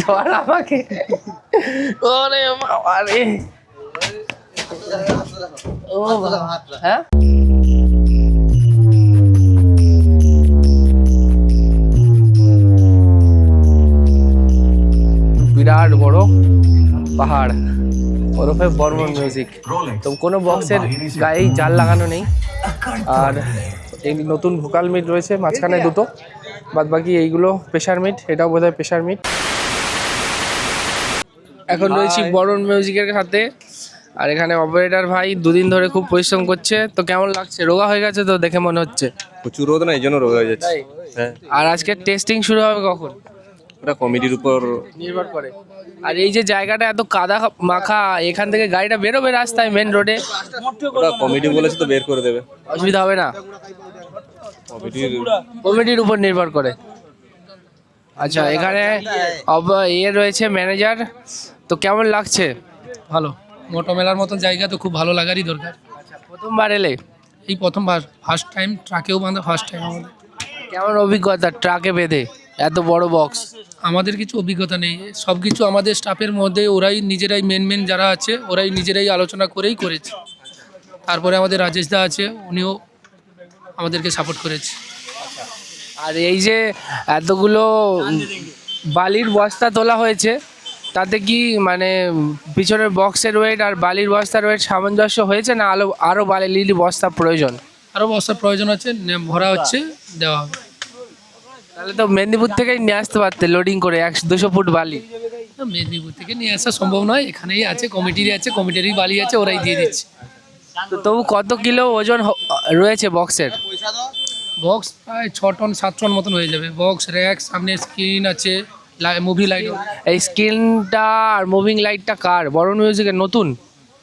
ধর আমাকে। ওরে বাবা রে। ও হ্যাঁ বিরাট বড় পাহাড় ওরফে বর্মন মিউজিক। তো কোনো বক্সের গায়েই জাল লাগানো নেই। আর এই নতুন ভোকাল মিট রয়েছে মাঝখানে দুটো, বাদ বাকি এইগুলো প্রেশার মিট, এটাও বোধহয় প্রেশার মিট। এখন রয়েছি বর্মন মিউজিকের সাথে। আর এখানে অপারেটর ভাই দুদিন ধরে খুব পরিশ্রম করছে। তো কেমন লাগছে? রোগা হয়ে গেছে তো দেখে মনে হচ্ছে। প্রচুর রোদ না, এই জন্য রোগ হয়ে যাচ্ছে। হ্যাঁ, আর আজকে টেস্টিং শুরু হবে কখন? ওটা কমিটির উপর নির্ভর করে। আর এই যে জায়গাটা এত কাদা মাখা, এখান থেকে গাড়িটা বেরোবে রাস্তায় মেন রোডে? ওটা কমিটি বলেছে তো বের করে দেবে, অসুবিধা হবে না? কমিটির উপর নির্ভর করে। আচ্ছা, এখানে রয়েছে ম্যানেজার। তো কেমন লাগছে? ভালো, মোটো মেলার মতন জায়গা তো খুব ভালো লাগারই দরকার। প্রথমবার এলে? এই প্রথমবার, ফার্স্ট টাইম ট্রাকেও বাঁধা, ফার্স্ট টাইম আমাদের। কেমন অভিজ্ঞতা ট্রাকে বেঁধে এত বড় বক্স? আমাদের কিছু অভিজ্ঞতা নেই, সব কিছু আমাদের স্টাফের মধ্যে ওরাই নিজেরাই মেন যারা আছে ওরাই নিজেরাই আলোচনা করেই করেছে। তারপরে আমাদের রাজেশ দা আছে, উনিও আমাদেরকে সাপোর্ট করেছে। আর এই যে এতগুলো বালির বস্তা তোলা হয়েছে, তাতে কি মানে পিছনের বক্সের ওয়েট আর বালির বস্তার ওয়েট সামঞ্জস্য হয়েছে, না আরও বালির বস্তা প্রয়োজন? আরও বস্তার প্রয়োজন আছে, ভরা হচ্ছে, দেওয়া হবে। তাহলে তো মেদিনীপুর থেকেই নিয়ে আসতে পারতে লোডিং করে 100-200 ফুট বালি। মেদিনীপুর থেকে নিয়ে আসা সম্ভব নয়, এখানেই আছে, কমিটিরই বালি আছে, ওরাই দিয়ে দিচ্ছে। তো তবু কত কিলো ওজন রয়েছে বক্সের? বক্স প্রায় 6 টন 7 টন মতন হয়ে যাবে। বক্স, র্যাক, সামনে স্ক্রিন আছে, মুভি লাইট। এই স্ক্রিনটা আর মুভিং লাইটটা কার? বর্মন মিউজিকের নতুন?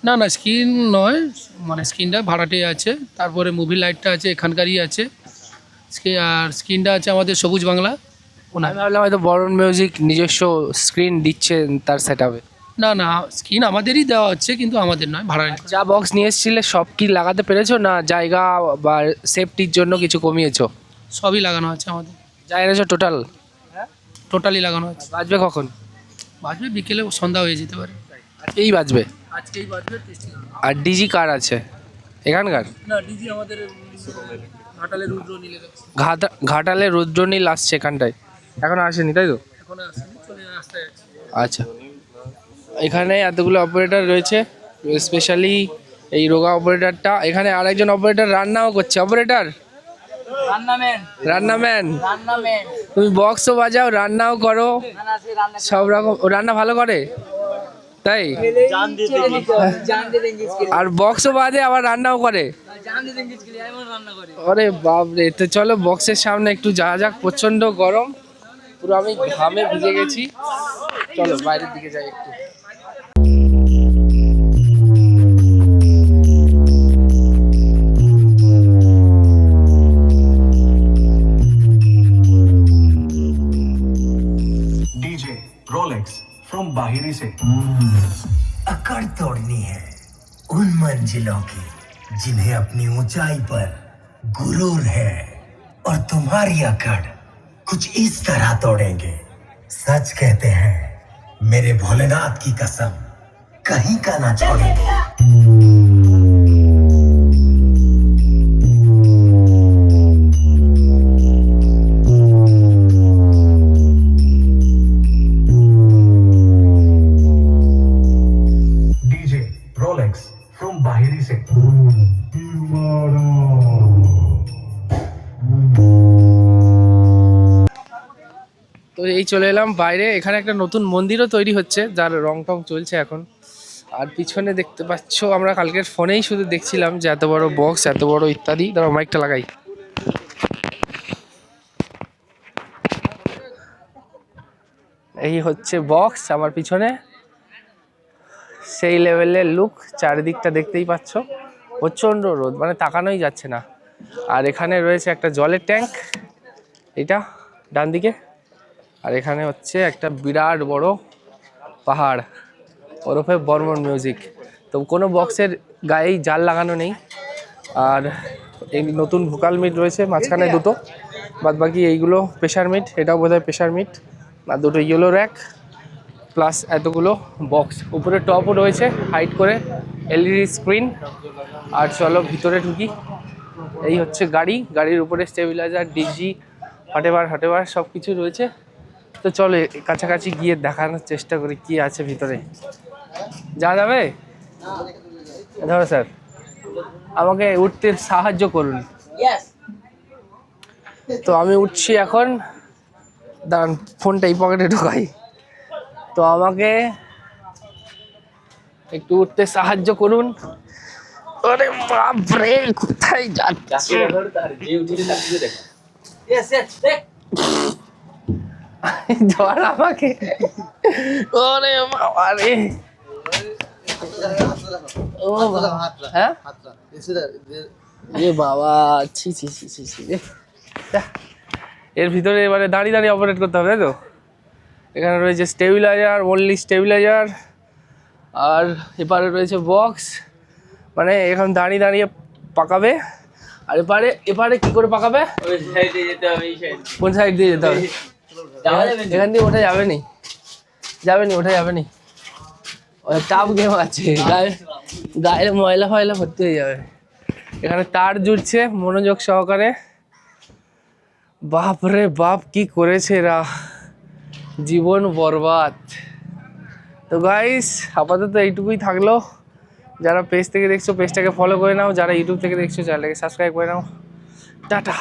না স্ক্রিন নয়, মানে স্ক্রিনটা ভাড়াটে আছে। তারপরে মুভি লাইটটা আছে, এখানকারই আছে। আর স্ক্রিনটা আছে আমাদের সবুজ বাংলা। আমি ভাবলাম হয়তো বর্মন মিউজিক নিজস্ব স্ক্রিন দিচ্ছে তার সেট আপে। না স্ক্রিন আমাদেরই দেওয়া হচ্ছে, কিন্তু আমাদের নয়, ভাড়া। যা বক্স নিয়ে এসেছিলে সব কি লাগাতে পেরেছো, না জায়গা বা সেফটির জন্য কিছু কমিয়েছো? সবই লাগানো আছে আমাদের, যা এনেছো টোটালি লাগানো আছে। বাজবে কখন? বাজবে বিকেলে, সন্ধ্যা হয়ে যেতে পারে। আজকেই বাজবে? আজকেই বাজবে। আর ডিজি কার আছে এখানকার? না, ডিজি আমাদের ঘাটালে রুদ্রনীলের আছে। ঘাটালে রুদ্রনীল আসছে এখানটায়, এখন আসেনি তাই তো? এখন আসেনি, চলে রাস্তায় আছে। আচ্ছা, এখানে এতগুলো অপারেটর রয়েছে, স্পেশালি এই রোগা অপারেটরটা। এখানে আরেকজন অপারেটর রান্নাও করছে। অপারেটর, রান্নাম্যান, তুমি বক্সও বাজাও, রান্নাও করো, সব রকম। রান্না ভালো করে তাই? আর বক্সও বাজে আবার রান্নাও করে? আরে বাপরে। তো চলো বক্সের সামনে একটু যাওয়া যাক। প্রচন্ড গরম, পুরো আমি ঘামে ভিজে গেছি। চলো বাইরের দিকে যাই একটু। डीजे रोलेक्स फ्रॉम बाहिरी से अकड़ तोड़नी है उन मंजिलों की जिन्हें अपनी ऊंचाई पर गुरूर है, और तुम्हारी अकड़ कुछ इस तरह तोड़ेंगे। सच कहते हैं मेरे भोलेनाथ की कसम, कहीं का ना छोड़ेंगे। डीजे रोलेक्स फ्रॉम बाहिरी से তো এই চলে এলাম বাইরে। এখানে একটা নতুন মন্দিরও তৈরি হচ্ছে, যার রং টং চলছে এখন। আর পিছনে দেখতে পাচ্ছ, আমরা কালকের ফোনেই শুধু দেখছিলাম যে এত বড় বক্স, এত বড় ইত্যাদি। দাঁড়াও মাইকটা লাগাই। এই হচ্ছে বক্স আমার পিছনে, সেই লেভেলের লুক। চারিদিকটা দেখতেই পাচ্ছ, প্রচণ্ড রোদ, মানে তাকানোই যাচ্ছে না। আর এখানে রয়েছে একটা জলের ট্যাঙ্ক, এটা ডান দিকে। আর এখানে হচ্ছে একটা বিরাট বড় পাহাড় ওরফে বর্মন মিউজিক। তো কোনো বক্সের গায়েই জাল লাগানো নেই। আর এই নতুন ভোকাল মিট রয়েছে মাঝখানে দুটো, বাদ বাকি এইগুলো প্রেশার মিট, এটাও বোধহয় প্রেশার মিট। আর দুটো ইয়েলো র্যাক, প্লাস এতগুলো বক্স, উপরে টপও রয়েছে হাইট করে, এলইডি স্ক্রিন। আর চলো ভিতরে ঢুকি। এই হচ্ছে গাড়ি, গাড়ির উপরে স্টেবিলাইজার, ডিজি, হটেবার সব কিছু রয়েছে। তো চলো কাছাকাছি গিয়ে দেখানোর চেষ্টা করি কি আছে ভিতরে। যা যাবে ধরো স্যার, আমাকে উঠতে সাহায্য করুন। তো আমি উঠছি এখন, দাঁড়ান ফোনটা এই পকেটে ঢোকাই। তো আমাকে একটু উঠতে সাহায্য করুন। আরে বাপরে, কোথায় যাচ্ছে? ধর আমাকে। ওরে বাবা রে, ও হ্যাঁ এ বাবা, ছি ছি ছি ছি ছি রে। এর ভিতরে এবারে দাঁড়িয়ে দাঁড়িয়ে অপারেট করতে হবে, তাই তো? এখানে রয়েছে স্টেবিলাইজার, ওনলি স্টেবিলাইজার। আর এপারে রয়েছে বক্স, মানে এখন দাঁড়িয়ে দাঁড়িয়ে পাকাবে। আর এপারে কি করে পাকাবে? কোন সাইড দিয়ে যেতে হবে? এখান দিয়ে ওঠা যাবে নি, ওঠা যাবে নি। টাফ গেম আছে, গায়ে ময়লা ফয়লা ভর্তি হয়ে যাবে। এখানে তার জুড়ছে মনোযোগ সহকারে। বাপ রে বাপ, কি করেছে এরা, জীবন বরবাদ। তো গাইস আপাতত এইটুকুই থাকলো। যারা পেজ থেকে দেখছো পেজটাকে ফলো করে নাও, যারা ইউটিউব থেকে দেখছো চ্যানেলটাকে সাবস্ক্রাইব করে নাও। টাটা।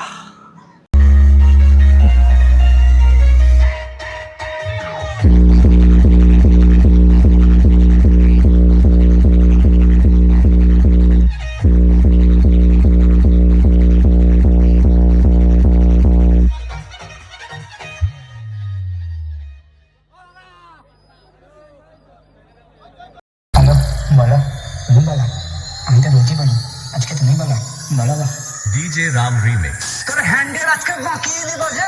বলো, তুমি বলো, আমি তো রোজই বলি, আজকে তুমি বলো, বলো। DJ Ram Remix. তোর হ্যান্ডেল আজকে বাকি বাজে।